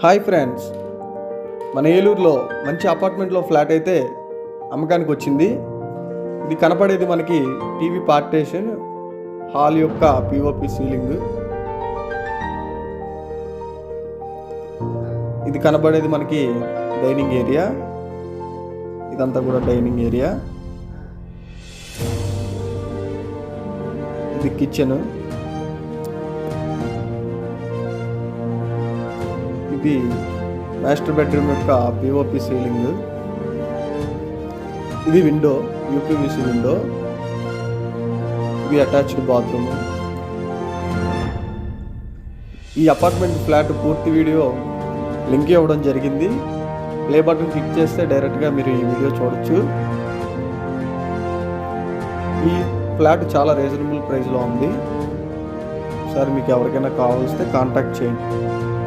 Hi friends, మన ఏలూరులో మంచి అపార్ట్మెంట్లో ఫ్లాట్ అయితే అమ్మకానికి వచ్చింది. ఇది కనపడేది మనకి టీవీ పార్టీషన్, హాల్ యొక్క పిఓపి సీలింగ్. ఇది కనబడేది మనకి డైనింగ్ ఏరియా. ఇదంతా కూడా డైనింగ్ ఏరియా. ఇది కిచెన్. ఇది మాస్టర్ బెడ్రూమ్ యొక్క పిఓపి సీలింగ్. ఇది విండో, యూపీవీసీ విండో. ఇది అటాచ్డ్ బాత్రూమ్. ఈ అపార్ట్మెంట్ ఫ్లాట్ పూర్తి వీడియో లింక్ ఇవ్వడం జరిగింది. ప్లే బటన్ క్లిక్ చేస్తే డైరెక్ట్గా మీరు ఈ వీడియో చూడొచ్చు. ఈ ఫ్లాట్ చాలా రీజనబుల్ ప్రైస్లో ఉంది. ఒకసారి మీకు ఎవరికైనా కావాల్స్తే కాంటాక్ట్ చేయండి.